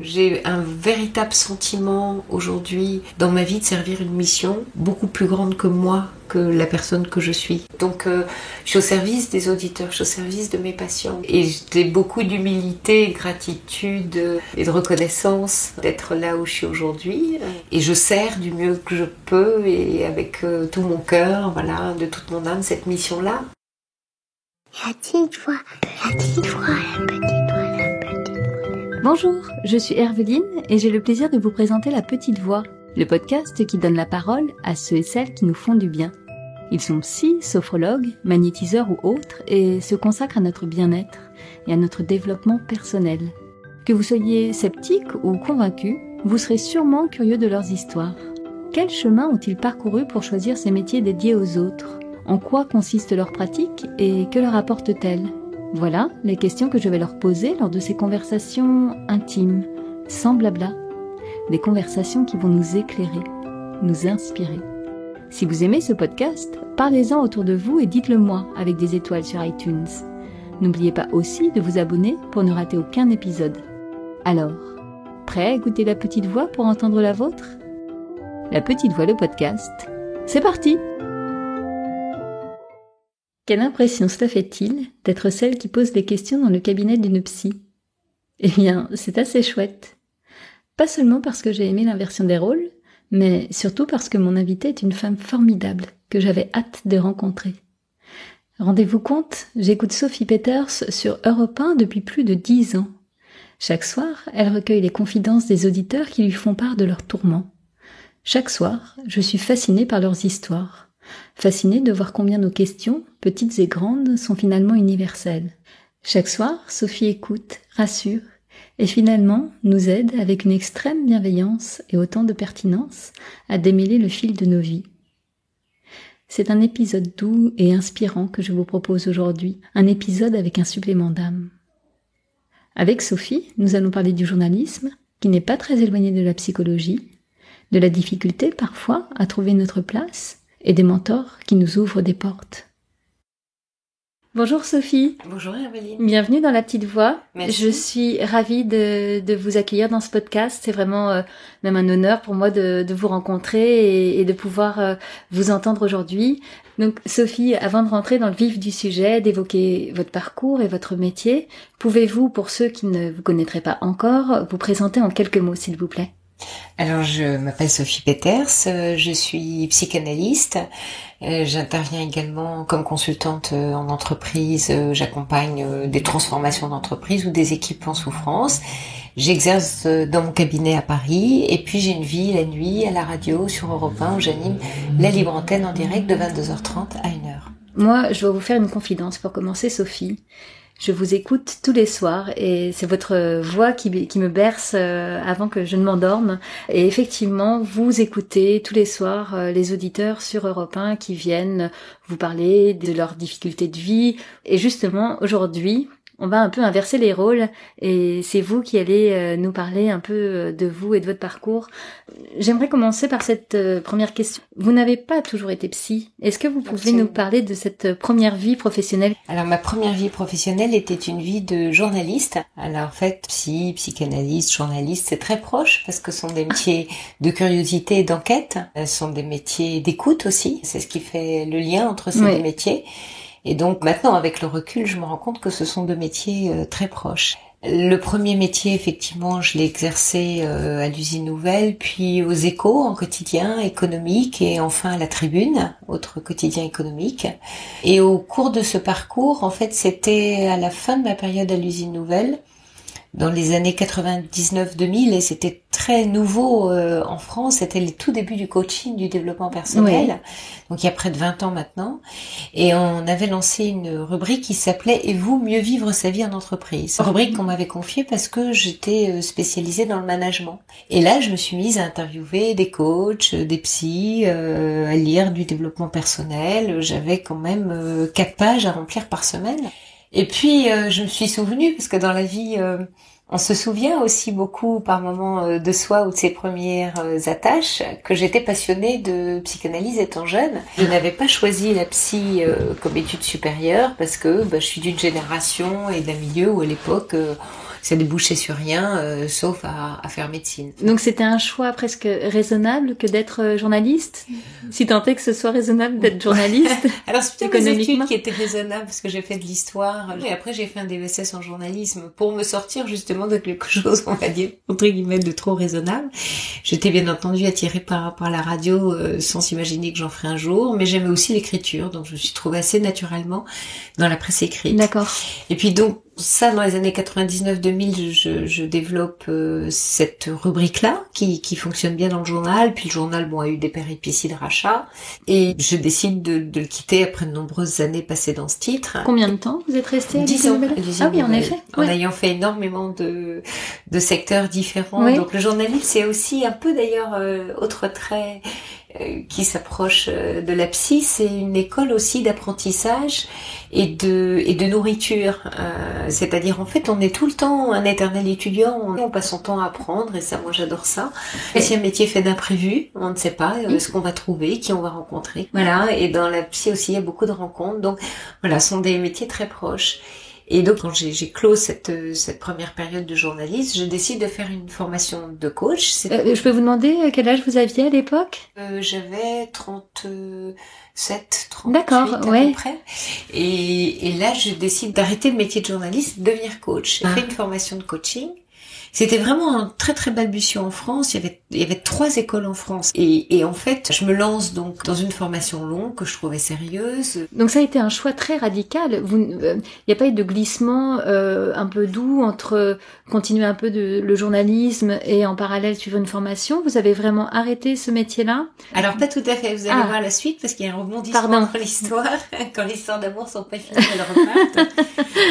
J'ai un véritable sentiment aujourd'hui dans ma vie de servir une mission beaucoup plus grande que moi, que la personne que je suis. Donc je suis au service des auditeurs, je suis au service de mes patients. Et j'ai beaucoup d'humilité, de gratitude et de reconnaissance d'être là où je suis aujourd'hui. Et je sers du mieux que je peux et avec tout mon cœur, voilà, de toute mon âme, cette mission-là. La petite voix, la petite voix, la petite voix, la petite voix. Bonjour, je suis Herveline et j'ai le plaisir de vous présenter La Petite Voix, le podcast qui donne la parole à ceux et celles qui nous font du bien. Ils sont psy, sophrologues, magnétiseurs ou autres et se consacrent à notre bien-être et à notre développement personnel. Que vous soyez sceptique ou convaincu, vous serez sûrement curieux de leurs histoires. Quel chemin ont-ils parcouru pour choisir ces métiers dédiés aux autres ? En quoi consiste leur pratique et que leur apporte-t-elle ? Voilà les questions que je vais leur poser lors de ces conversations intimes, sans blabla. Des conversations qui vont nous éclairer, nous inspirer. Si vous aimez ce podcast, parlez-en autour de vous et dites-le moi avec des étoiles sur iTunes. N'oubliez pas aussi de vous abonner pour ne rater aucun épisode. Alors, prêt à écouter La Petite Voix pour entendre la vôtre ? La Petite Voix, le podcast, c'est parti ! Quelle impression cela fait-il d'être celle qui pose des questions dans le cabinet d'une psy ? Eh bien, c'est assez chouette. Pas seulement parce que j'ai aimé l'inversion des rôles, mais surtout parce que mon invitée est une femme formidable que j'avais hâte de rencontrer. Rendez-vous compte, j'écoute Sophie Peters sur Europe 1 depuis plus de 10 ans. Chaque soir, elle recueille les confidences des auditeurs qui lui font part de leurs tourments. Chaque soir, je suis fascinée par leurs histoires. Fascinée de voir combien nos questions, petites et grandes, sont finalement universelles. Chaque soir, Sophie écoute, rassure, et finalement nous aide avec une extrême bienveillance et autant de pertinence à démêler le fil de nos vies. C'est un épisode doux et inspirant que je vous propose aujourd'hui, un épisode avec un supplément d'âme. Avec Sophie, nous allons parler du journalisme, qui n'est pas très éloigné de la psychologie, de la difficulté parfois à trouver notre place, et des mentors qui nous ouvrent des portes. Bonjour Sophie. Bonjour Herveline. Bienvenue dans La Petite Voix. Merci. Je suis ravie de vous accueillir dans ce podcast. C'est vraiment même un honneur pour moi de vous rencontrer et de pouvoir vous entendre aujourd'hui. Donc Sophie, avant de rentrer dans le vif du sujet, d'évoquer votre parcours et votre métier, pouvez-vous, pour ceux qui ne vous connaîtraient pas encore, vous présenter en quelques mots s'il vous plaît ? Alors, je m'appelle Sophie Peters, je suis psychanalyste, j'interviens également comme consultante en entreprise, j'accompagne des transformations d'entreprise ou des équipes en souffrance. J'exerce dans mon cabinet à Paris et puis j'ai une vie la nuit à la radio sur Europe 1 où j'anime la libre antenne en direct de 22h30 à 1h. Moi, je dois vous faire une confidence pour commencer, Sophie. Je vous écoute tous les soirs et c'est votre voix qui me berce avant que je ne m'endorme. Et effectivement, vous écoutez tous les soirs les auditeurs sur Europe 1 qui viennent vous parler de leurs difficultés de vie. Et justement, aujourd'hui, on va un peu inverser les rôles et c'est vous qui allez nous parler un peu de vous et de votre parcours. J'aimerais commencer par cette première question. Vous n'avez pas toujours été psy. Est-ce que vous pouvez nous parler de cette première vie professionnelle ? Alors ma première vie professionnelle était une vie de journaliste. Alors en fait, psychanalyste, journaliste, c'est très proche parce que ce sont des métiers de curiosité et d'enquête. Ce sont des métiers d'écoute aussi. C'est ce qui fait le lien entre ces deux métiers. Et donc maintenant, avec le recul, je me rends compte que ce sont deux métiers très proches. Le premier métier, effectivement, je l'ai exercé à l'Usine Nouvelle, puis aux Échos en quotidien économique et enfin à la Tribune, autre quotidien économique. Et au cours de ce parcours, en fait, c'était à la fin de ma période à l'Usine Nouvelle, dans les années 99-2000, et c'était très nouveau en France, c'était les tout débuts du coaching, du développement personnel, donc il y a près de 20 ans maintenant, et on avait lancé une rubrique qui s'appelait « Et vous, mieux vivre sa vie en entreprise ?» Rubrique qu'on m'avait confiée parce que j'étais spécialisée dans le management. Et là, je me suis mise à interviewer des coachs, des psys, à lire du développement personnel, j'avais quand même 4 pages à remplir par semaine. Et puis, je me suis souvenue, parce que dans la vie, on se souvient aussi beaucoup par moments de soi ou de ses premières attaches, que j'étais passionnée de psychanalyse étant jeune. Je n'avais pas choisi la psy comme étude supérieure parce que je suis d'une génération et d'un milieu où à l'époque, ça débouchait sur rien, sauf à faire médecine. Donc c'était un choix presque raisonnable que d'être journaliste, si tant est que ce soit raisonnable d'être journaliste. Alors c'est plutôt mes études qui étaient raisonnables parce que j'ai fait de l'histoire et après j'ai fait un DESS en journalisme pour me sortir justement de quelque chose, on va dire entre guillemets, de trop raisonnable. J'étais bien entendu attirée par la radio sans s'imaginer que j'en ferais un jour, mais j'aimais aussi l'écriture, donc je me suis trouvée assez naturellement dans la presse écrite. D'accord. Et puis donc ça, dans les années 99-2000, je développe cette rubrique-là qui fonctionne bien dans le journal. Puis le journal, a eu des péripéties de rachat. Et je décide de le quitter après de nombreuses années passées dans ce titre. Combien de temps vous êtes resté à 10 ans. Ah oui, en effet. En ayant fait énormément de secteurs différents. Oui. Donc le journalisme, c'est aussi un peu d'ailleurs autre trait qui s'approche de la psy, c'est une école aussi d'apprentissage et de nourriture. C'est-à-dire, en fait, on est tout le temps un éternel étudiant, on passe son temps à apprendre, et ça, moi, j'adore ça. Et si un métier fait d'imprévu, on ne sait pas ce qu'on va trouver, qui on va rencontrer. Voilà, et dans la psy aussi, il y a beaucoup de rencontres. Donc, voilà, ce sont des métiers très proches. Et donc, quand j'ai clos cette première période de journaliste, je décide de faire une formation de coach. Je peux vous demander quel âge vous aviez à l'époque ? J'avais 37, 38 D'accord, à peu près. Et là, je décide d'arrêter le métier de journaliste, de devenir coach. J'ai fait une formation de coaching. C'était vraiment un très très balbutiant en France. Il y avait 3 écoles en France. Et en fait, je me lance donc dans une formation longue que je trouvais sérieuse. Donc ça a été un choix très radical. Il n'y a pas eu de glissement un peu doux entre continuer un peu le journalisme et en parallèle suivre une formation. Vous avez vraiment arrêté ce métier-là ? Alors pas tout à fait. Vous allez voir la suite parce qu'il y a un rebondissement dans l'histoire. Quand les histoires d'amour sont pas finies, elles repartent.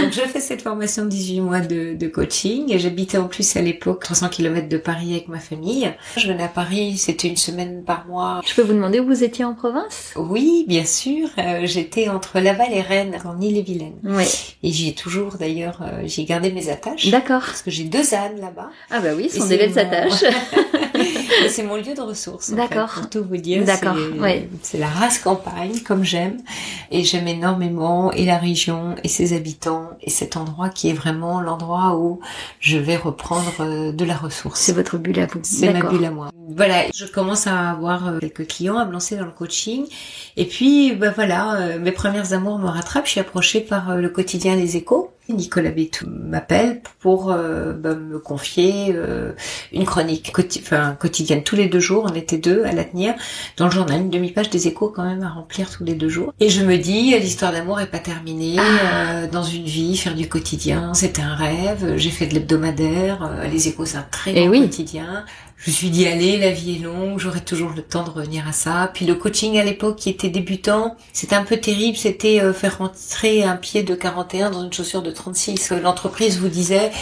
Donc je fais cette formation de 18 mois de coaching. Et j'habitais en plus à l'époque 300 km de Paris avec ma famille. Je venais à Paris, c'était une semaine par mois. Je peux vous demander où vous étiez en province ? Oui, bien sûr. J'étais entre Laval et Rennes, en Ille-et-Vilaine. Oui. Et j'y ai toujours d'ailleurs, j'y ai gardé mes attaches. D'accord. Parce que j'ai 2 ânes là-bas. Ah bah oui, ce sont des belles attaches. C'est mon lieu de ressources. D'accord. En fait, pour tout vous dire. D'accord. C'est la race campagne, comme j'aime. Et j'aime énormément et la région et ses habitants et cet endroit qui est vraiment l'endroit où je vais reprendre de la ressource. C'est votre bulle à vous. C'est ma bulle à moi. Voilà, je commence à avoir quelques clients, à me lancer dans le coaching. Et puis, mes premières amours me rattrapent. Je suis approchée par le quotidien Les Échos. Nicolas Bétou m'appelle pour me confier une chronique quotidienne tous les 2 jours. On était 2 à la tenir dans le journal, une demi-page des Échos quand même à remplir tous les 2 jours. Et je me dis, l'histoire d'amour est pas terminée. Dans une vie, faire du quotidien, c'était un rêve. J'ai fait de l'hebdomadaire. Les Échos, c'est un très bon quotidien. Je me suis dit, allez, la vie est longue, j'aurai toujours le temps de revenir à ça. Puis le coaching à l'époque qui était débutant, c'était un peu terrible, c'était faire rentrer un pied de 41 dans une chaussure de 36. L'entreprise vous disait,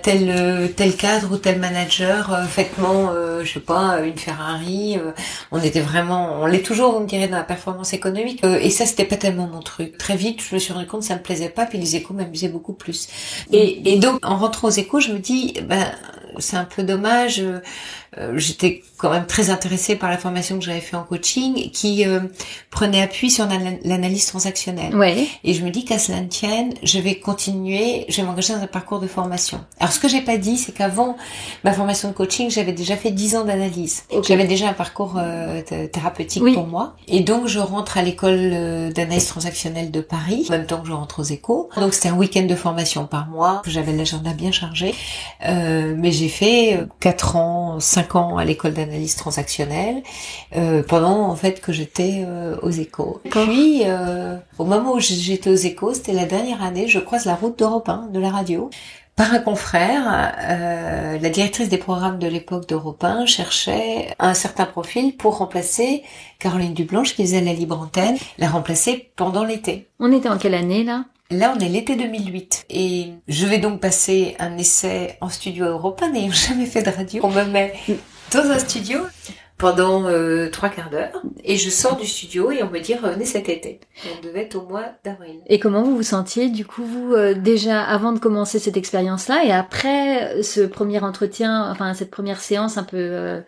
tel cadre ou tel manager, faites-moi, une Ferrari. On l'est toujours, vous me direz, dans la performance économique. Et ça, c'était pas tellement mon truc. Très vite, je me suis rendu compte que ça me plaisait pas, puis les Échos m'amusaient beaucoup plus. Et donc, en rentrant aux Échos, je me dis, c'est un peu dommage. J'étais quand même très intéressée par la formation que j'avais fait en coaching qui prenait appui sur l'analyse transactionnelle. Ouais. Et je me dis qu'à cela ne tienne, je vais m'engager dans un parcours de formation. Alors ce que j'ai pas dit, c'est qu'avant ma formation de coaching, j'avais déjà fait 10 ans d'analyse. Okay. J'avais déjà un parcours thérapeutique pour moi. Et donc je rentre à l'école d'analyse transactionnelle de Paris, en même temps que je rentre aux Échos. Donc c'était un week-end de formation par mois. J'avais l'agenda bien chargé. Mais j'ai fait 5 ans à l'école d'analyse transactionnelle pendant en fait que j'étais aux Échos. Puis au moment où j'étais aux Échos, c'était la dernière année, je croise la route d'Europe 1, de la radio. Par un confrère, la directrice des programmes de l'époque d'Europe 1 cherchait un certain profil pour remplacer Caroline Dublanche qui faisait la libre antenne, la remplacer pendant l'été. On était en quelle année là ? Là, on est l'été 2008 et je vais donc passer un essai en studio à Europe 1 n'ayant jamais fait de radio. On me met dans un studio pendant 3 quarts d'heure et je sors du studio et on me dit revenez cet été. On devait être au mois d'avril. Et comment vous vous sentiez du coup vous déjà avant de commencer cette expérience-là et après ce premier entretien, enfin cette première séance un peu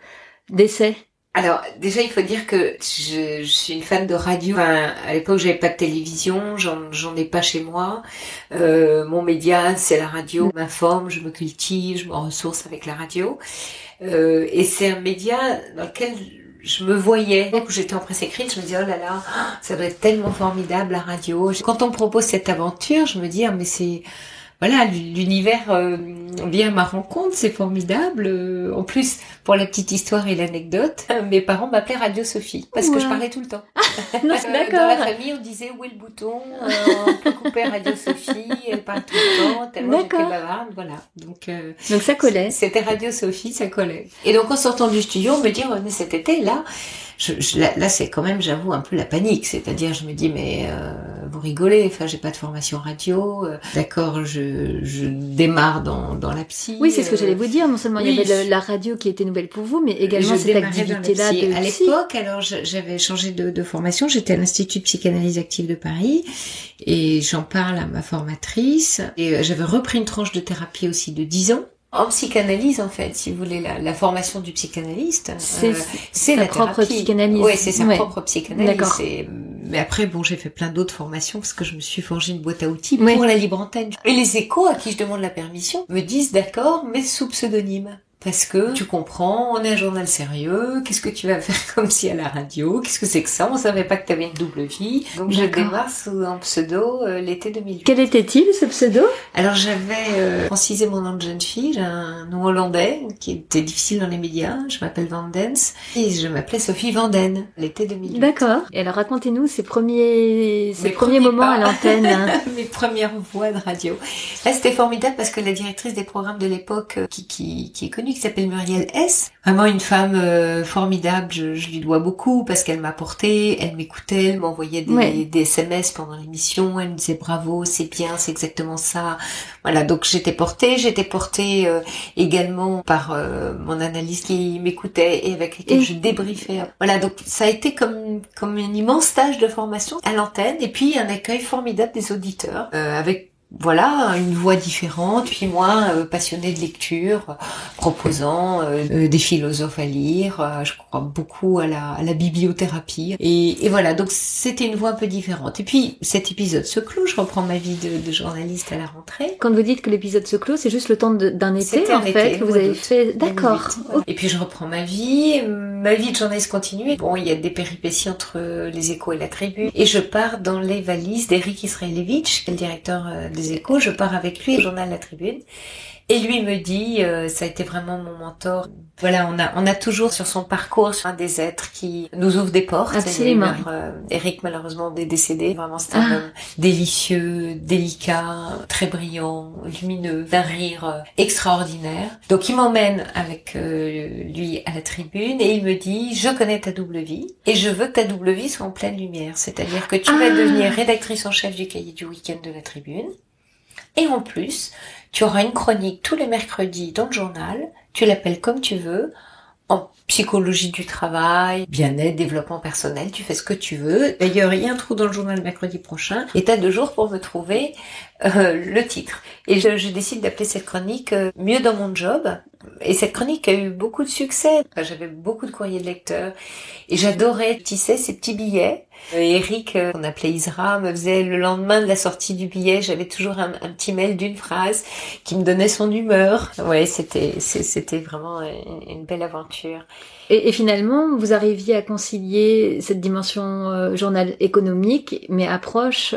d'essai? Alors, déjà, il faut dire que je suis une fan de radio. Enfin, à l'époque, j'avais pas de télévision, j'en ai pas chez moi. Mon média, c'est la radio. Je m'informe, je me cultive, je me ressource avec la radio. Et c'est un média dans lequel je me voyais. Quand j'étais en presse écrite, je me disais, oh là là, ça doit être tellement formidable, la radio. Quand on me propose cette aventure, je me dis, ah, mais c'est... Voilà, l'univers vient à ma rencontre, c'est formidable. En plus, pour la petite histoire et l'anecdote, mes parents m'appelaient Radio Sophie parce que je parlais tout le temps. Non, c'est d'accord. Dans la famille, on disait où est le bouton, on peut couper Radio Sophie, elle parle tout le temps, tellement j'étais bavarde, voilà. Donc ça collait. C'était Radio Sophie, ça collait. Et donc en sortant du studio, on me dit, revenez cet été, là, là c'est quand même, j'avoue, un peu la panique. C'est-à-dire, je me dis, mais vous rigolez, enfin, j'ai pas de formation radio. D'accord, je démarre dans la psy. Oui, c'est ce que j'allais vous dire. Non seulement il y avait la radio qui était nouvelle pour vous, mais également cette activité-là de psy. À l'époque, alors, j'avais changé de formation. J'étais à l'Institut de psychanalyse active de Paris et j'en parle à ma formatrice. Et j'avais repris une tranche de thérapie aussi de 10 ans. En psychanalyse, en fait, si vous voulez, la formation du psychanalyste, c'est la propre thérapie. Psychanalyse. Oui, c'est sa propre psychanalyse. D'accord. Mais après, bon, j'ai fait plein d'autres formations parce que je me suis forgé une boîte à outils pour la libre antenne. Et les échos, à qui je demande la permission, me disent d'accord, mais sous pseudonyme. Parce que tu comprends, on est un journal sérieux, qu'est-ce que tu vas faire comme si à la radio, qu'est-ce que c'est que ça, on savait pas que tu avais une double vie. Donc je démarre sous un pseudo l'été 2008. Quel était-il ce pseudo? Alors j'avais francisé mon nom de jeune fille, j'ai un nom hollandais qui était difficile dans les médias, je m'appelle Vandens et je m'appelais Sophie Vanden, l'été 2008. D'accord. Et alors racontez-nous ces premiers moments à l'antenne. Mes premières voix de radio. Là c'était formidable parce que la directrice des programmes de l'époque qui est connue, qui s'appelle Muriel S. Vraiment une femme formidable, je lui dois beaucoup parce qu'elle m'a portée, elle m'écoutait, elle m'envoyait des SMS pendant l'émission, elle me disait bravo, c'est bien, c'est exactement ça. Voilà, donc j'étais portée également par mon analyste qui m'écoutait et avec lequel je débriefais. Voilà, donc ça a été comme un immense stage de formation à l'antenne et puis un accueil formidable des auditeurs avec une voix différente, puis moi, passionnée de lecture, proposant des philosophes à lire, je crois beaucoup à la bibliothérapie, et voilà, donc c'était une voix un peu différente. Et puis, cet épisode se clôt, je reprends ma vie de journaliste à la rentrée. Quand vous dites que l'épisode se clôt, c'est juste le temps d'un été, en fait, que vous avez fait... D'accord. Voilà. Et puis je reprends ma vie de journaliste continue. Bon, il y a des péripéties entre les Échos et la Tribune, et je pars dans les valises d'Éric Israelevich, qui est le directeur des Échos. Je pars avec lui au journal La Tribune. Et lui me dit, ça a été vraiment mon mentor. Voilà, on a toujours sur son parcours un des êtres qui nous ouvre des portes. Absolument. Eric malheureusement est décédé. Vraiment, c'est un homme délicieux, délicat, très brillant, lumineux, d'un rire extraordinaire. Donc il m'emmène avec lui à la Tribune et il me dit, je connais ta double vie et je veux que ta double vie soit en pleine lumière. C'est-à-dire que tu vas devenir rédactrice en chef du cahier du week-end de la Tribune. Et en plus, tu auras une chronique tous les mercredis dans le journal, tu l'appelles comme tu veux, en psychologie du travail, bien-être, développement personnel, tu fais ce que tu veux. D'ailleurs, il y a un trou dans le journal mercredi prochain, et t'as 2 jours pour me trouver le titre. Et je décide d'appeler cette chronique « Mieux dans mon job ». Et cette chronique a eu beaucoup de succès. J'avais beaucoup de courriers de lecteurs, et j'adorais tisser ces petits billets. Eric, qu'on appelait Isra, me faisait le lendemain de la sortie du billet, j'avais toujours un petit mail d'une phrase qui me donnait son humeur. Ouais, c'était vraiment une belle aventure. Et finalement, vous arriviez à concilier cette dimension journal économique, mais approche...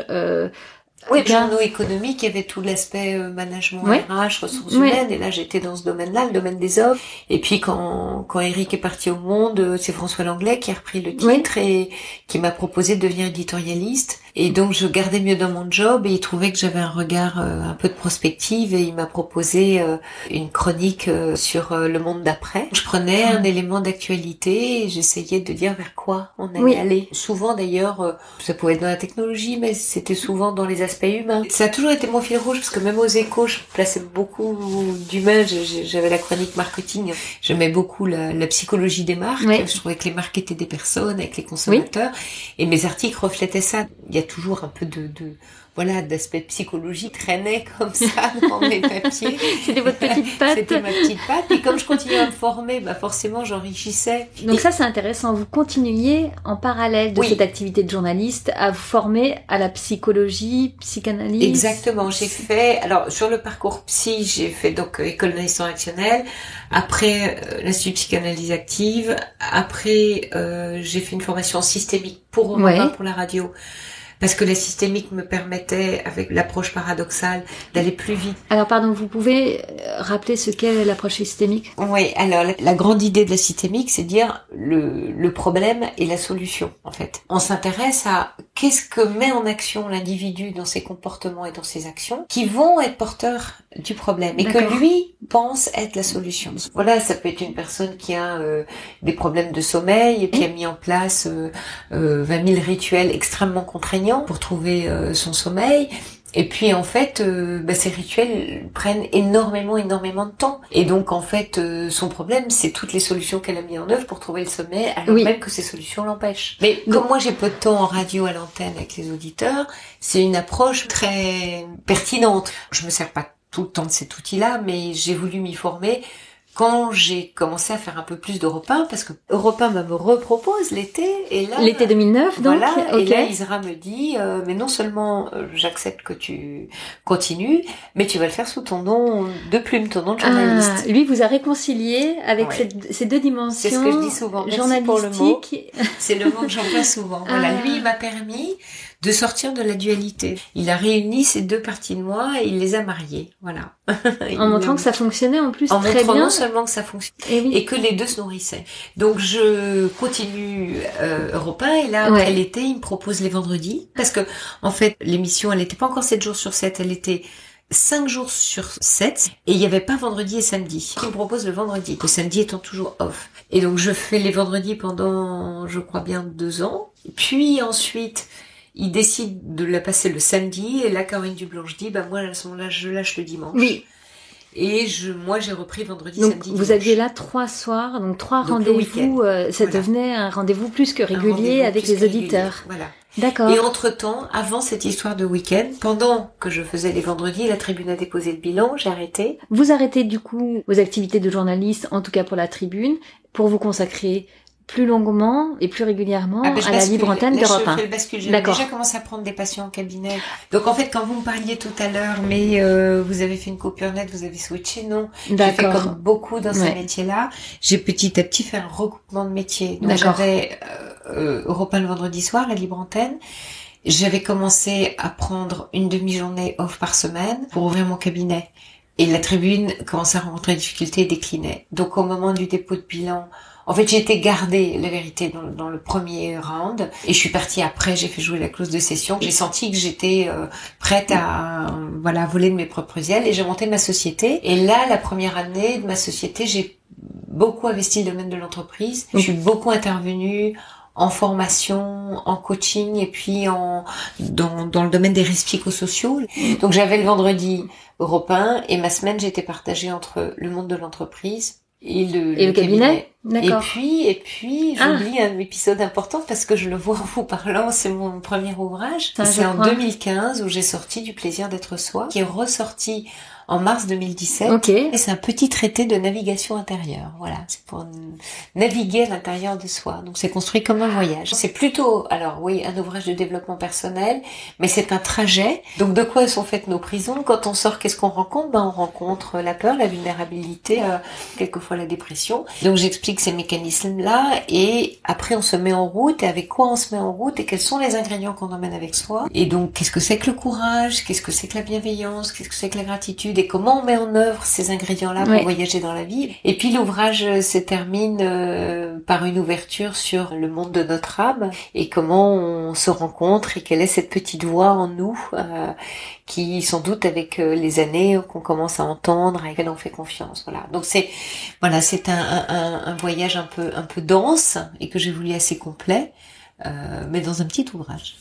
Oui, journaux économiques, il y avait tout l'aspect management, RH, ressources humaines, et là j'étais dans ce domaine-là, le domaine des hommes. Et puis quand Eric est parti au monde, c'est François Langlais qui a repris le titre et qui m'a proposé de devenir éditorialiste. Et donc je gardais mieux dans mon job et il trouvait que j'avais un regard un peu de prospective et il m'a proposé une chronique sur le monde d'après. Je prenais un élément d'actualité et j'essayais de dire vers quoi on allait aller. Souvent d'ailleurs, ça pouvait être dans la technologie, mais c'était souvent dans les aspects humains. Ça a toujours été mon fil rouge parce que même aux Échos, je plaçais beaucoup d'humains. J'avais la chronique marketing. J'aimais beaucoup la psychologie des marques. Je trouvais que les marques étaient des personnes avec les consommateurs et mes articles reflétaient ça. Il y y a toujours un peu d'aspect psychologique traînait comme ça dans mes papiers. C'était votre petite patte. C'était ma petite patte. Et comme je continuais à me former, forcément j'enrichissais. Donc ça c'est intéressant. Vous continuiez en parallèle de cette activité de journaliste à vous former à la psychologie, psychanalyse. Exactement. J'ai fait, alors sur le parcours psy, j'ai fait donc école d'analyse transactionnelle. Après l'Institut de psychanalyse active. Après j'ai fait une formation systémique pour la radio. Parce que la systémique me permettait, avec l'approche paradoxale, d'aller plus vite. Alors pardon, vous pouvez rappeler ce qu'est l'approche systémique ? Oui, alors la grande idée de la systémique, c'est dire le problème et la solution, en fait. On s'intéresse à qu'est-ce que met en action l'individu dans ses comportements et dans ses actions, qui vont être porteurs du problème, et que lui pense être la solution. Voilà, ça peut être une personne qui a des problèmes de sommeil, et qui a mis en place 20 000 rituels extrêmement contraignants pour trouver son sommeil. Et puis en fait, ces rituels prennent énormément de temps. Et donc en fait, son problème, c'est toutes les solutions qu'elle a mis en œuvre pour trouver le sommeil, alors même que ces solutions l'empêchent. Mais comme moi j'ai peu de temps en radio à l'antenne avec les auditeurs, c'est une approche très pertinente. Je me sers pas tout le temps de cet outil-là, mais j'ai voulu m'y former quand j'ai commencé à faire un peu plus d'Europe 1, parce que Europe 1 me repropose l'été, et là... L'été 2009, donc. Voilà, et là, Isra me dit, mais non seulement j'accepte que tu continues, mais tu vas le faire sous ton nom de plume, ton nom de journaliste. Lui vous a réconcilié avec ces deux dimensions. C'est ce que je dis souvent. Merci pour le mot. C'est le mot que j'emploie souvent. Voilà, lui, il m'a permis de sortir de la dualité. Il a réuni ces deux parties de moi et il les a mariées. Voilà. En montrant que ça fonctionnait en plus très bien. En montrant non seulement que ça fonctionnait et que les deux se nourrissaient. Donc je continue Europe 1 et là après l'été, il me propose les vendredis parce que en fait l'émission elle était pas encore 7 jours sur 7, elle était 5 jours sur 7 et il y avait pas vendredi et samedi. Il me propose le vendredi, le samedi étant toujours off. Et donc je fais les vendredis pendant je crois bien 2 ans. Puis ensuite il décide de la passer le samedi et là Caroline Dublanche dit moi à ce moment-là je lâche le dimanche. Oui. Et moi j'ai repris vendredi, donc, samedi, vous dimanche. aviez là 3 soirs, donc 3 rendez-vous, ça devenait un rendez-vous plus que régulier avec les auditeurs. Voilà. D'accord. Et entre-temps, avant cette histoire de week-end, pendant que je faisais les vendredis, la Tribune a déposé le bilan, j'ai arrêté. Vous arrêtez du coup vos activités de journaliste, en tout cas pour la Tribune, pour vous consacrer plus longuement et plus régulièrement à la libre antenne d'Europe 1. Je fais le bascule. J'ai déjà commencé à prendre des patients en cabinet. Donc en fait, quand vous me parliez tout à l'heure, mais vous avez fait une coupure nette, vous avez switché, non. J'ai fait comme beaucoup dans ces métiers-là. J'ai petit à petit fait un recoupement de métiers. Donc j'avais Europe 1 le vendredi soir, la libre antenne. J'avais commencé à prendre une demi-journée off par semaine pour ouvrir mon cabinet. Et la Tribune commençait à rencontrer des difficultés et déclinait. Donc au moment du dépôt de bilan, en fait, j'ai été gardée, la vérité, dans le premier round. Et je suis partie après, j'ai fait jouer la clause de cession. J'ai senti que j'étais prête à voler de mes propres ailes. Et j'ai monté ma société. Et là, la première année de ma société, j'ai beaucoup investi le domaine de l'entreprise. Je suis beaucoup intervenue en formation, en coaching et puis dans le domaine des risques psychosociaux. Donc j'avais le vendredi Europe 1 et ma semaine, j'étais partagée entre le monde de l'entreprise et le cabinet. D'accord. Et puis, j'oublie un épisode important parce que je le vois en vous parlant, c'est mon premier ouvrage. C'est en 2015 où j'ai sorti Du plaisir d'être soi, qui est ressorti en mars 2017. Okay. Et c'est un petit traité de navigation intérieure. Voilà. C'est pour naviguer à l'intérieur de soi. Donc c'est construit comme un voyage. C'est plutôt, un ouvrage de développement personnel, mais c'est un trajet. Donc de quoi sont faites nos prisons? Quand on sort, qu'est-ce qu'on rencontre? On rencontre la peur, la vulnérabilité, quelquefois la dépression. Donc j'explique ces mécanismes-là et après on se met en route et avec quoi on se met en route et quels sont les ingrédients qu'on emmène avec soi. Et donc qu'est-ce que c'est que le courage? Qu'est-ce que c'est que la bienveillance? Qu'est-ce que c'est que la gratitude? Et comment on met en œuvre ces ingrédients-là pour voyager dans la vie. Et puis l'ouvrage se termine par une ouverture sur le monde de notre âme et comment on se rencontre et quelle est cette petite voix en nous qui sans doute avec les années qu'on commence à entendre et à laquelle on fait confiance. Voilà. Donc c'est un voyage un peu dense et que j'ai voulu assez complet, mais dans un petit ouvrage.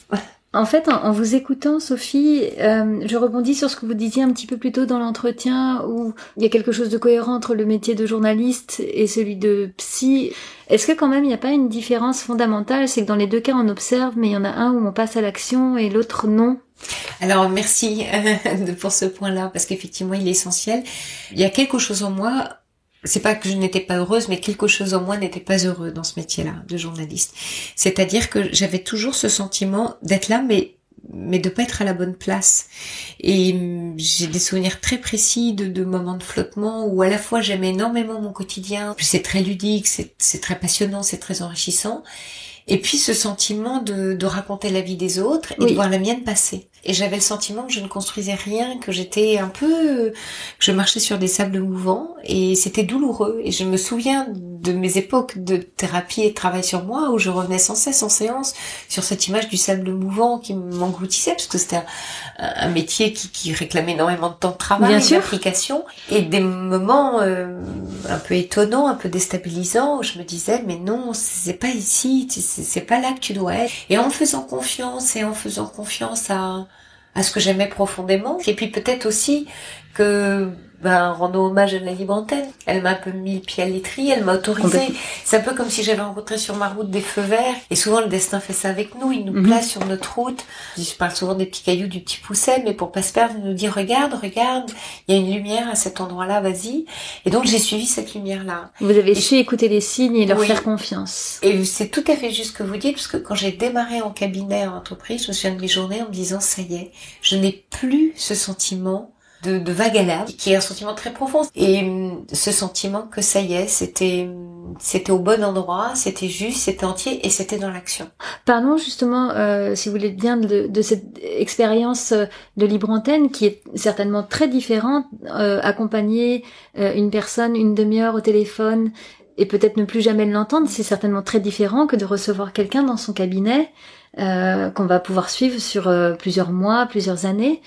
En fait, en vous écoutant, Sophie, je rebondis sur ce que vous disiez un petit peu plus tôt dans l'entretien, où il y a quelque chose de cohérent entre le métier de journaliste et celui de psy. Est-ce que quand même il n'y a pas une différence fondamentale? C'est que dans les deux cas, on observe, mais il y en a un où on passe à l'action et l'autre non. Alors merci pour ce point-là, parce qu'effectivement il est essentiel. Il y a quelque chose en moi, c'est pas que je n'étais pas heureuse, mais quelque chose en moi n'était pas heureux dans ce métier-là de journaliste. C'est-à-dire que j'avais toujours ce sentiment d'être là, mais de pas être à la bonne place. Et j'ai des souvenirs très précis de moments de flottement où à la fois j'aimais énormément mon quotidien, c'est très ludique, c'est très passionnant, c'est très enrichissant. Et puis ce sentiment de raconter la vie des autres et de voir la mienne passer. Et j'avais le sentiment que je ne construisais rien, que j'étais que je marchais sur des sables mouvants et c'était douloureux. Et je me souviens de mes époques de thérapie et de travail sur moi où je revenais sans cesse en séance sur cette image du sable mouvant qui m'engloutissait parce que c'était un métier qui réclamait énormément de temps de travail, d'application et des moments un peu étonnants, un peu déstabilisants où je me disais mais non, c'est pas ici, c'est pas là que tu dois être. Et en faisant confiance à ce que j'aimais profondément. Et puis peut-être aussi que rendons hommage à la libre antenne. Elle m'a un peu mis le pied à l'étrier, elle m'a autorisé. C'est un peu comme si j'avais rencontré sur ma route des feux verts. Et souvent le destin fait ça avec nous, il nous place sur notre route. Je parle souvent des petits cailloux, du petit pousset, mais pour pas se perdre, il nous dit regarde, il y a une lumière à cet endroit-là, vas-y. Et donc j'ai suivi cette lumière-là. Vous avez su écouter les signes et leur faire confiance. Et c'est tout à fait juste ce que vous dites, parce que quand j'ai démarré en cabinet en entreprise, je me souviens de mes journées en me disant ça y est, je n'ai plus ce sentiment de vague à l'âme, qui est un sentiment très profond. Et ce sentiment que ça y est, c'était au bon endroit, c'était juste, c'était entier et c'était dans l'action. Parlons justement, si vous voulez bien, de cette expérience de libre antenne qui est certainement très différente, accompagner une personne une demi-heure au téléphone et peut-être ne plus jamais l'entendre, c'est certainement très différent que de recevoir quelqu'un dans son cabinet qu'on va pouvoir suivre sur plusieurs mois, plusieurs années.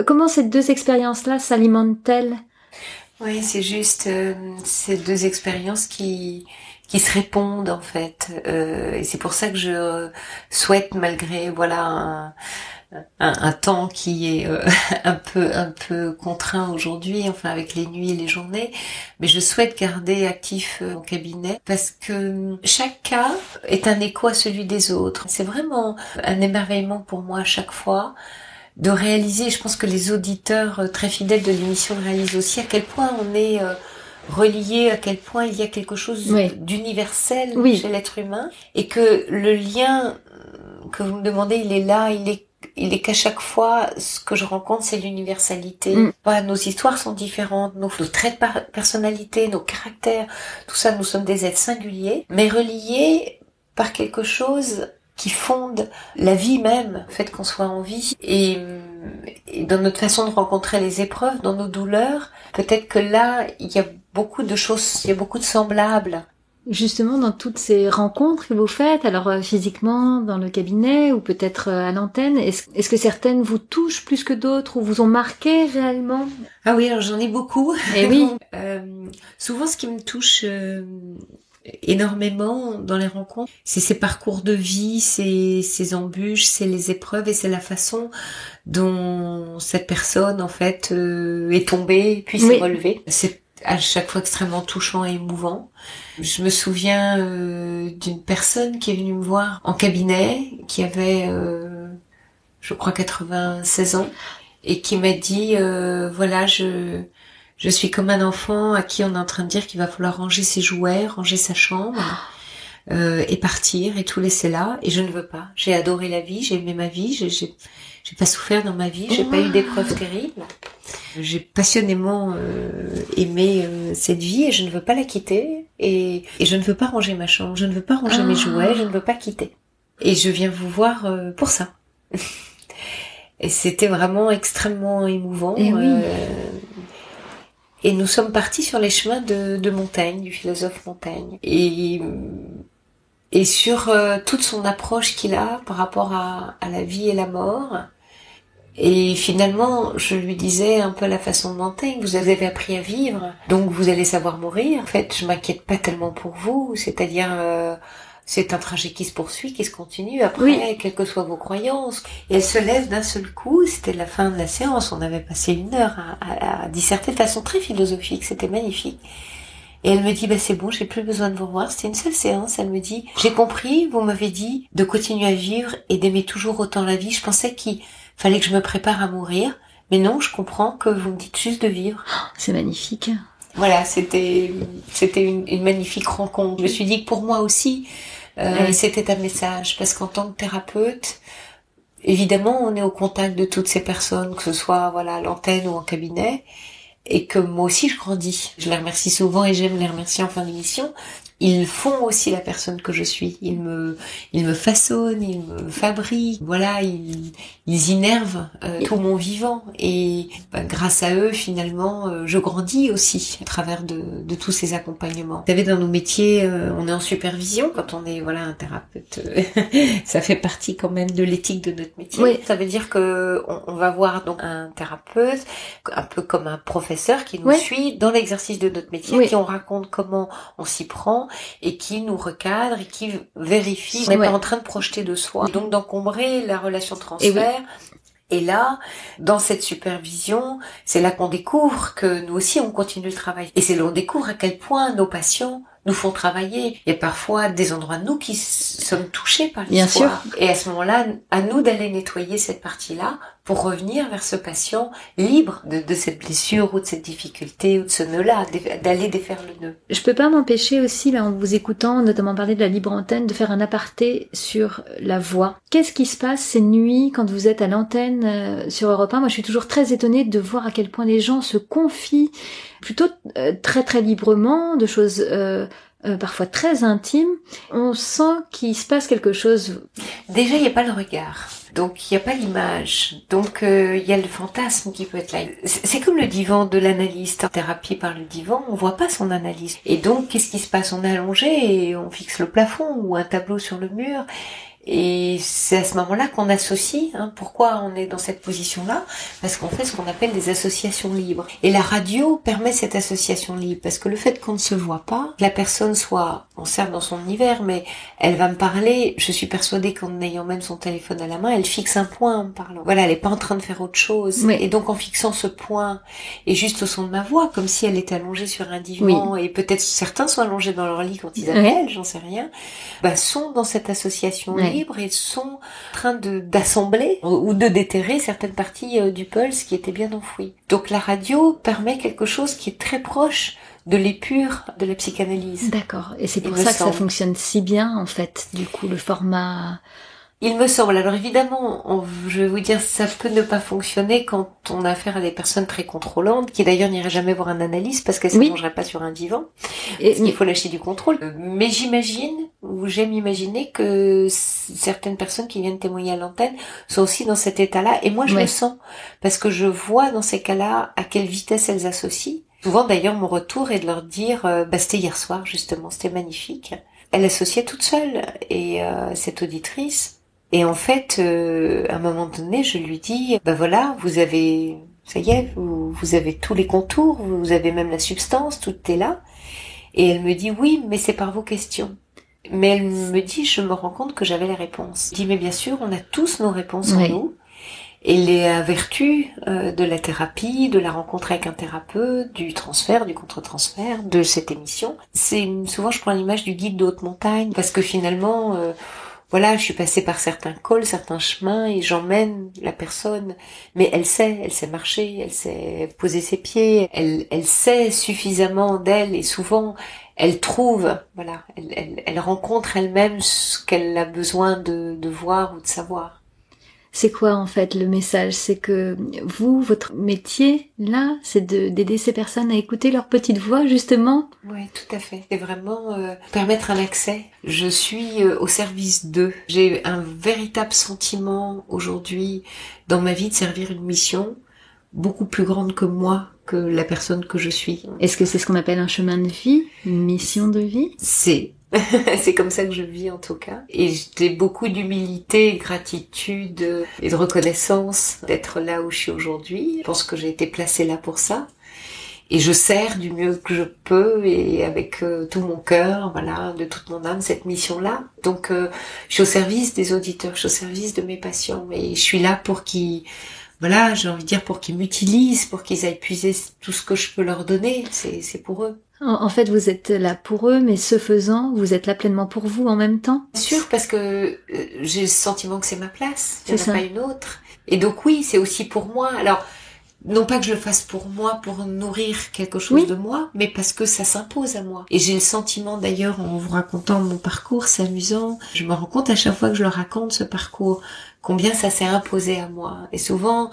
Comment ces deux expériences-là s'alimentent-elles? Oui, c'est juste ces deux expériences qui se répondent en fait. Et c'est pour ça que je souhaite, malgré un temps qui est un peu contraint aujourd'hui, enfin avec les nuits et les journées, mais je souhaite garder actif mon cabinet parce que chaque cas est un écho à celui des autres. C'est vraiment un émerveillement pour moi à chaque fois de réaliser, je pense que les auditeurs très fidèles de l'émission le réalisent aussi, à quel point on est relié, à quel point il y a quelque chose d'universel chez l'être humain et que le lien que vous me demandez, il est là, il est qu'à chaque fois, ce que je rencontre, c'est l'universalité. Nos histoires sont différentes, nos traits de personnalité, nos caractères, tout ça, nous sommes des êtres singuliers, mais reliés par quelque chose qui fonde la vie même, le fait qu'on soit en vie. Et dans notre façon de rencontrer les épreuves, dans nos douleurs, peut-être que là, il y a beaucoup de choses, il y a beaucoup de semblables. Justement, dans toutes ces rencontres que vous faites, alors physiquement dans le cabinet ou peut-être à l'antenne, est-ce que certaines vous touchent plus que d'autres ou vous ont marqué réellement? Ah oui, alors j'en ai beaucoup. Et oui. Souvent, ce qui me touche énormément dans les rencontres, c'est ces parcours de vie, ces embûches, c'est les épreuves et c'est la façon dont cette personne en fait est tombée puis s'est relevée. C'est à chaque fois extrêmement touchant et émouvant. Je me souviens d'une personne qui est venue me voir en cabinet, qui avait, je crois, 96 ans, et qui m'a dit, je suis comme un enfant à qui on est en train de dire qu'il va falloir ranger ses jouets, ranger sa chambre, et partir, et tout laisser là, et je ne veux pas. J'ai adoré la vie, j'ai aimé ma vie, j'ai pas souffert dans ma vie, j'ai pas eu d'épreuves terribles. J'ai passionnément aimé cette vie et je ne veux pas la quitter et je ne veux pas ranger ma chambre, je ne veux pas ranger mes jouets, je ne veux pas quitter. Et je viens vous voir pour ça. Et c'était vraiment extrêmement émouvant. Et nous sommes partis sur les chemins de Montaigne, du philosophe Montaigne. Et sur toute son approche qu'il a par rapport à la vie et la mort. Et finalement, je lui disais un peu à la façon de Montaigne, vous avez appris à vivre, donc vous allez savoir mourir. En fait, je m'inquiète pas tellement pour vous, c'est-à-dire c'est un trajet qui se poursuit, qui se continue après, quelles que soient vos croyances. Et elle se lève d'un seul coup, c'était la fin de la séance, on avait passé 1 heure à disserter de façon très philosophique, c'était magnifique. Et elle me dit, c'est bon, j'ai plus besoin de vous revoir, c'était une seule séance. Elle me dit, j'ai compris, vous m'avez dit de continuer à vivre et d'aimer toujours autant la vie. Je pensais qu'il fallait que je me prépare à mourir, mais non, je comprends que vous me dites juste de vivre. C'est magnifique. Voilà, c'était une magnifique rencontre. Je me suis dit que pour moi aussi, c'était un message, parce qu'en tant que thérapeute, évidemment, on est au contact de toutes ces personnes, que ce soit à l'antenne ou en cabinet, et que moi aussi je grandis. Je les remercie souvent et j'aime les remercier en fin d'émission. Ils font aussi la personne que je suis. Ils me façonnent, ils me fabriquent. Voilà, ils innervent tout mon vivant. Et grâce à eux, finalement, je grandis aussi à travers de tous ces accompagnements. Vous savez, dans nos métiers, on est en supervision. Quand on est un thérapeute, ça fait partie quand même de l'éthique de notre métier. Oui. Ça veut dire que on va voir donc un thérapeute, un peu comme un professeur qui nous suit dans l'exercice de notre métier, qui on raconte comment on s'y prend, et qui nous recadre et qui vérifie qu'on n'est pas en train de projeter de soi. Donc d'encombrer la relation transfert. Et là, dans cette supervision, c'est là qu'on découvre que nous aussi on continue le travail. Et c'est là qu'on découvre à quel point nos patients nous font travailler. Il y a parfois des endroits de nous qui sommes touchés par l'histoire. Bien sûr. Et à ce moment-là, à nous d'aller nettoyer cette partie-là pour revenir vers ce patient libre de cette blessure ou de cette difficulté ou de ce nœud-là, d'aller défaire le nœud. Je peux pas m'empêcher aussi, là, en vous écoutant, notamment parler de la libre antenne, de faire un aparté sur la voix. Qu'est-ce qui se passe ces nuits quand vous êtes à l'antenne sur Europe 1 ? Moi, je suis toujours très étonnée de voir à quel point les gens se confient plutôt très très librement, de choses parfois très intimes. On sent qu'il se passe quelque chose. Déjà, il n'y a pas le regard. Donc, il n'y a pas l'image. Donc, il y a le fantasme qui peut être là. C'est comme le divan de l'analyste. En thérapie par le divan, on voit pas son analyse. Et donc, qu'est-ce qui se passe ? On est allongé et on fixe le plafond ou un tableau sur le mur. Et c'est à ce moment-là qu'on associe. Pourquoi on est dans cette position-là ? Parce qu'on fait ce qu'on appelle des associations libres. Et la radio permet cette association libre. Parce que le fait qu'on ne se voit pas, que la personne soit, on certes dans son univers, mais elle va me parler, je suis persuadée qu'en ayant même son téléphone à la main, elle fixe un point en me parlant. Voilà, elle est pas en train de faire autre chose. Oui. Et donc en fixant ce point, et juste au son de ma voix, comme si elle était allongée sur un divan, et peut-être certains sont allongés dans leur lit quand ils appellent, j'en sais rien, sont dans cette association libre et sont en train d'assembler ou de déterrer certaines parties du pulse qui étaient bien enfouies. Donc la radio permet quelque chose qui est très proche de l'épure de la psychanalyse. D'accord. Et c'est pour ça que ça fonctionne si bien, en fait, du coup, le format... Il me semble. Alors évidemment, je vais vous dire, ça peut ne pas fonctionner quand on a affaire à des personnes très contrôlantes, qui d'ailleurs n'iraient jamais voir un analyste parce qu'elles ne mangeraient pas sur un divan. Parce qu'il faut lâcher du contrôle. Mais j'imagine, ou j'aime imaginer que certaines personnes qui viennent témoigner à l'antenne sont aussi dans cet état-là. Et moi, je le sens. Parce que je vois dans ces cas-là à quelle vitesse elles associent. Souvent d'ailleurs, mon retour est de leur dire, c'était hier soir justement, c'était magnifique. Elle associait toute seule. Et cette auditrice... Et en fait, à un moment donné, je lui dis, voilà, vous avez, ça y est, vous avez tous les contours, vous avez même la substance, tout est là. Et elle me dit, oui, mais c'est par vos questions. Mais elle me dit, je me rends compte que j'avais les réponses. Je dis, mais bien sûr, on a tous nos réponses en nous. Et la vertu de la thérapie, de la rencontre avec un thérapeute, du transfert, du contre-transfert, de cette émission, c'est souvent, je prends l'image du guide de haute montagne, parce que finalement... Voilà, je suis passée par certains cols, certains chemins et j'emmène la personne. Mais elle sait marcher, elle sait poser ses pieds, elle sait suffisamment d'elle et souvent elle trouve, voilà, elle rencontre elle-même ce qu'elle a besoin de voir ou de savoir. C'est quoi en fait le message ? C'est que vous, votre métier là, c'est d'aider ces personnes à écouter leur petite voix justement ? Oui, tout à fait. C'est vraiment permettre un accès. Je suis au service d'eux. J'ai un véritable sentiment aujourd'hui dans ma vie de servir une mission beaucoup plus grande que moi, que la personne que je suis. Est-ce que c'est ce qu'on appelle un chemin de vie, une mission de vie ? C'est comme ça que je vis en tout cas. Et j'ai beaucoup d'humilité, de gratitude et de reconnaissance d'être là où je suis aujourd'hui. Je pense que j'ai été placée là pour ça. et je sers du mieux que je peux et avec tout mon cœur, voilà, de toute mon âme, cette mission-là. Donc, je suis au service des auditeurs, je suis au service de mes patients et je suis là pour qu'ils, voilà, j'ai envie de dire pour qu'ils m'utilisent, pour qu'ils aillent puiser tout ce que je peux leur donner, c'est pour eux. En fait, vous êtes là pour eux, mais ce faisant, vous êtes là pleinement pour vous en même temps? Bien sûr, parce que j'ai le sentiment que c'est ma place, il n'y en a ça. pas une autre. Et donc oui, c'est aussi pour moi. Alors, non pas que je le fasse pour moi, pour nourrir quelque chose de moi, mais parce que ça s'impose à moi. Et j'ai le sentiment d'ailleurs, en vous racontant mon parcours, c'est amusant, je me rends compte à chaque fois que je le raconte, ce parcours, combien ça s'est imposé à moi. Et souvent,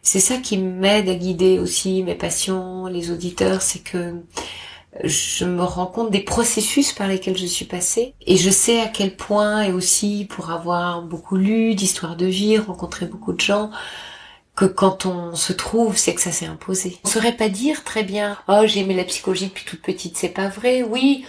c'est ça qui m'aide à guider aussi mes patients, les auditeurs, c'est que je me rends compte des processus par lesquels je suis passée et je sais à quel point, et aussi pour avoir beaucoup lu d'histoires de vie, rencontré beaucoup de gens, que quand on se trouve, c'est que ça s'est imposé. On saurait pas dire très bien, oh j'ai aimé la psychologie depuis toute petite, c'est pas vrai. Oui,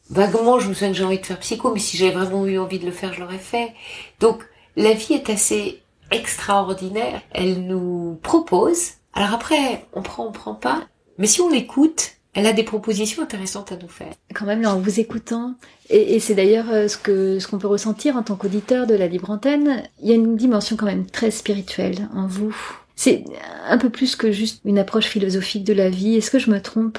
vaguement je me souviens que j'ai envie de faire psycho, mais si j'avais vraiment eu envie de le faire, je l'aurais fait. Donc la vie est assez extraordinaire, elle nous propose. Alors après, on prend pas, mais si on l'écoute, elle a des propositions intéressantes à nous faire. Quand même, là, en vous écoutant, et c'est d'ailleurs ce qu'on peut ressentir en tant qu'auditeur de la Libre Antenne, il y a une dimension quand même très spirituelle en vous. C'est un peu plus que juste une approche philosophique de la vie. Est-ce que je me trompe?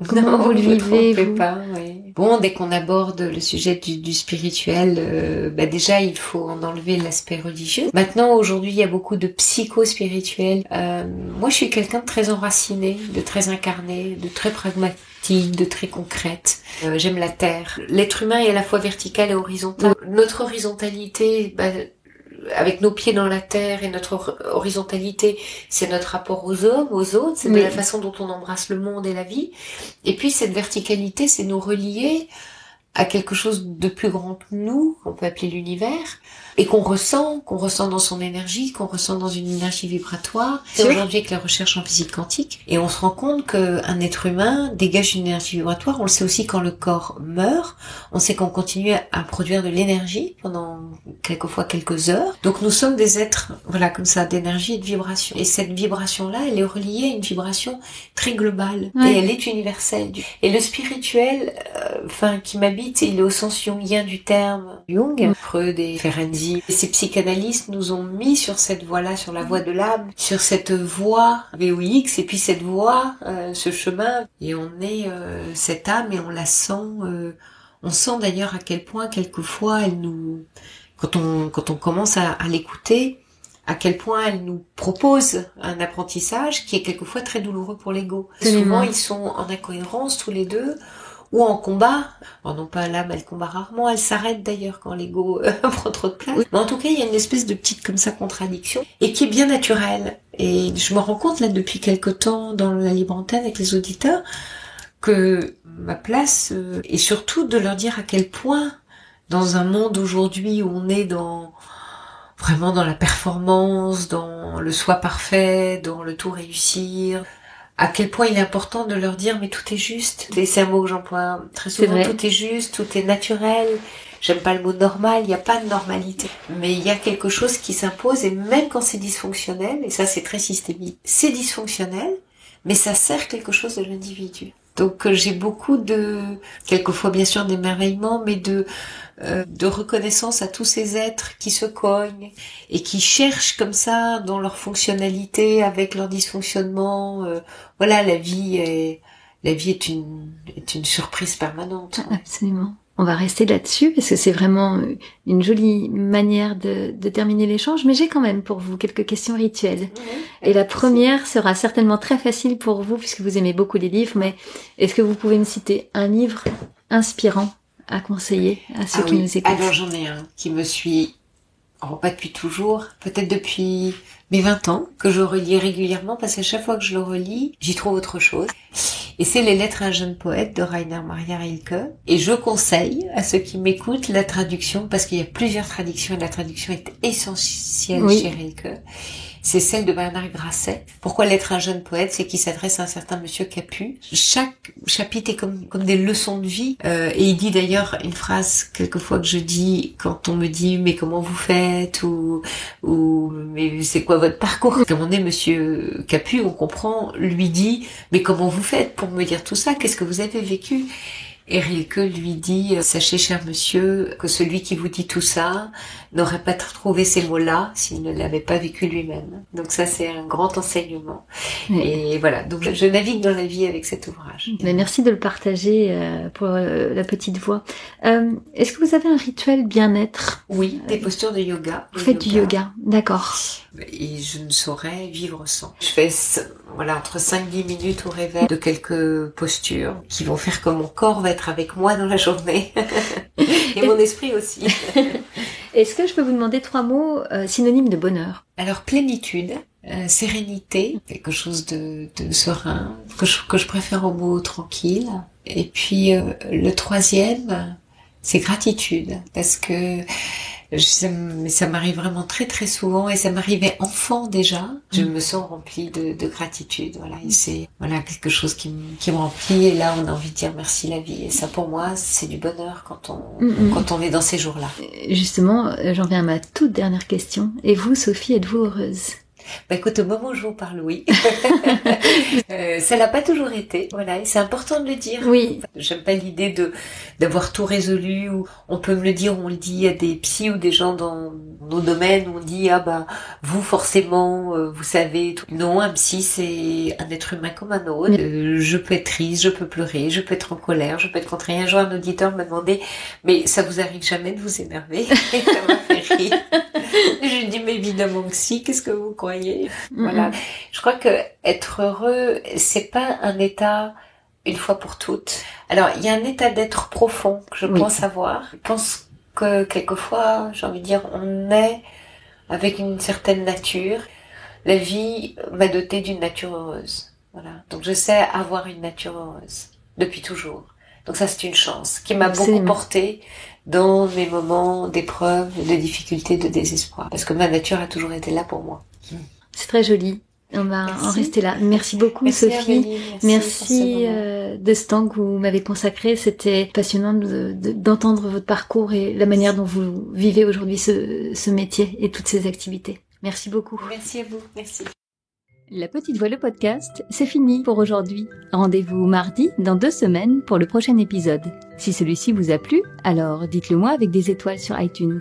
Comment vous le vivez, vous? Pas, oui. Bon, dès qu'on aborde le sujet du spirituel, déjà il faut en enlever l'aspect religieux. Maintenant, aujourd'hui, il y a beaucoup de psycho-spirituels. Moi, je suis quelqu'un de très enraciné, de très incarné, de très pragmatique, de très concrète. J'aime la terre. L'être humain est à la fois vertical et horizontal. Notre horizontalité, avec nos pieds dans la terre, et notre horizontalité, c'est notre rapport aux hommes, aux autres, c'est de la façon dont on embrasse le monde et la vie. Et puis cette verticalité, c'est nous relier à quelque chose de plus grand que nous, qu'on peut appeler l'univers, et qu'on ressent dans son énergie, qu'on ressent dans une énergie vibratoire. C'est aujourd'hui avec la recherche en physique quantique, et on se rend compte qu'un être humain dégage une énergie vibratoire. On le sait aussi quand le corps meurt, on sait qu'on continue à produire de l'énergie pendant quelquefois quelques heures. Donc nous sommes des êtres, voilà, comme ça, d'énergie et de vibration. Et cette vibration-là, elle est reliée à une vibration très globale, et elle est universelle. Et le spirituel, qui m'habite, il est au sens jungien du terme, Jung, Freud et Ferenczi. Et ces psychanalystes nous ont mis sur cette voie-là, sur la voie de l'âme, sur cette voie VOX, et puis cette voie, ce chemin, et on est cette âme, et on la sent, on sent d'ailleurs à quel point quelquefois elle nous, quand on commence à l'écouter, à quel point elle nous propose un apprentissage qui est quelquefois très douloureux pour l'ego. Souvent ils sont en incohérence tous les deux, ou en combat. Alors non pas l'âme, elle combat rarement, elle s'arrête d'ailleurs quand l'ego prend trop de place. Mais en tout cas, il y a une espèce de petite comme ça contradiction, et qui est bien naturelle. Et je me rends compte là depuis quelque temps dans la Libre Antenne avec les auditeurs que ma place est surtout de leur dire à quel point dans un monde aujourd'hui où on est vraiment dans la performance, dans le soi parfait, dans le tout réussir, à quel point il est important de leur dire mais tout est juste. Et c'est un mot que j'emploie très souvent, tout est juste, tout est naturel. J'aime pas le mot normal, il n'y a pas de normalité. Mais il y a quelque chose qui s'impose, et même quand c'est dysfonctionnel, et ça c'est très systémique, c'est dysfonctionnel, mais ça sert quelque chose de l'individu. Donc j'ai beaucoup quelquefois bien sûr d'émerveillement, mais de reconnaissance à tous ces êtres qui se cognent et qui cherchent comme ça dans leur fonctionnalité avec leur dysfonctionnement. Voilà, la vie est une surprise permanente. Absolument. On va rester là-dessus parce que c'est vraiment une jolie manière de terminer l'échange, mais j'ai quand même pour vous quelques questions rituelles. Et la première sera certainement très facile pour vous puisque vous aimez beaucoup les livres, mais est-ce que vous pouvez me citer un livre inspirant à conseiller à ceux qui nous écoutent? Alors j'en ai un qui me suit, pas depuis toujours, peut-être depuis mes 20 ans, que je relis régulièrement parce qu'à chaque fois que je le relis, j'y trouve autre chose. Et c'est Les Lettres à un jeune poète de Rainer Maria Rilke. Et je conseille à ceux qui m'écoutent la traduction, parce qu'il y a plusieurs traductions et la traduction est essentielle chez Rilke. c'est celle de Bernard Grasset. Pourquoi l'être un jeune poète? C'est qu'il s'adresse à un certain monsieur Capu. Chaque chapitre est comme des leçons de vie. Et il dit d'ailleurs une phrase quelquefois que je dis quand on me dit mais comment vous faites ou mais c'est quoi votre parcours? Comme on est monsieur Capu, on comprend, lui dit mais comment vous faites pour me dire tout ça? Qu'est-ce que vous avez vécu? Et Rilke lui dit, sachez cher monsieur que celui qui vous dit tout ça n'aurait pas trouvé ces mots-là s'il ne l'avait pas vécu lui-même. Donc ça c'est un grand enseignement. Oui. Et voilà, donc je navigue dans la vie avec cet ouvrage. Mais merci de le partager pour la petite voix. Est-ce que vous avez un rituel bien-être? Oui, des postures de yoga. Vous faites du yoga, d'accord. Et je ne saurais vivre sans. Je fais entre 5-10 minutes au réveil de quelques postures qui vont faire que mon corps va être avec moi dans la journée. Et mon esprit aussi. Est-ce que je peux vous demander 3 mots synonymes de bonheur? Alors plénitude, sérénité, quelque chose de serein, que je préfère au mot tranquille. Et puis le 3e, c'est gratitude, parce que ça m'arrive vraiment très très souvent et ça m'arrivait enfant déjà. Je me sens remplie de gratitude, voilà. Et c'est quelque chose qui me remplit et là on a envie de dire merci la vie. Et ça pour moi c'est du bonheur quand on est dans ces jours-là. Justement, j'en viens à ma toute dernière question. Et vous, Sophie, êtes-vous heureuse? Bah écoute, au moment où je vous parle, oui. Ça l'a pas toujours été, voilà, et c'est important de le dire. Oui. J'aime pas l'idée d'avoir tout résolu, ou on peut me le dire, on le dit à des psys ou des gens dans nos domaines, où on dit, vous forcément, vous savez tout. Non, un psy c'est un être humain comme un autre. Je peux être triste, je peux pleurer, je peux être en colère, je peux être contrariée. Un jour un auditeur m'a demandé, mais ça vous arrive jamais de vous énerver? Et ça m'a fait rire. Je lui dis, mais évidemment que si, qu'est-ce que vous croyez? Voilà. Je crois que être heureux, c'est pas un état une fois pour toutes. Alors, il y a un état d'être profond que je pense avoir. Je pense que quelquefois, j'ai envie de dire, on est avec une certaine nature. La vie m'a dotée d'une nature heureuse. Voilà. Donc, je sais avoir une nature heureuse depuis toujours. Donc ça, c'est une chance qui m'a beaucoup portée dans mes moments d'épreuve, de difficulté, de désespoir. Parce que ma nature a toujours été là pour moi. C'est très joli. On va en rester là. Merci beaucoup, merci Sophie. Amélie, merci de ce temps que vous m'avez consacré. C'était passionnant d'entendre votre parcours et la manière dont vous vivez aujourd'hui ce métier et toutes ces activités. Merci beaucoup. Merci à vous. Merci. La Petite Voix, le podcast, c'est fini pour aujourd'hui. Rendez-vous mardi dans 2 semaines pour le prochain épisode. Si celui-ci vous a plu, alors dites-le moi avec des étoiles sur iTunes.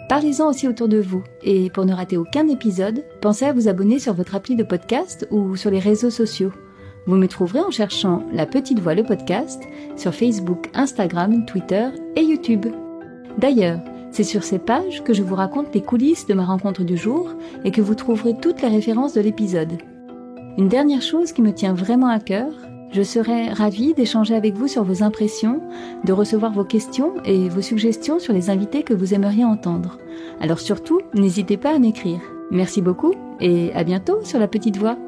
Parlez-en aussi autour de vous. Et pour ne rater aucun épisode, pensez à vous abonner sur votre appli de podcast ou sur les réseaux sociaux. Vous me trouverez en cherchant La Petite Voix, le podcast sur Facebook, Instagram, Twitter et YouTube. D'ailleurs, c'est sur ces pages que je vous raconte les coulisses de ma rencontre du jour et que vous trouverez toutes les références de l'épisode. Une dernière chose qui me tient vraiment à cœur, je serais ravie d'échanger avec vous sur vos impressions, de recevoir vos questions et vos suggestions sur les invités que vous aimeriez entendre. Alors surtout, n'hésitez pas à m'écrire. Merci beaucoup et à bientôt sur La Petite Voix.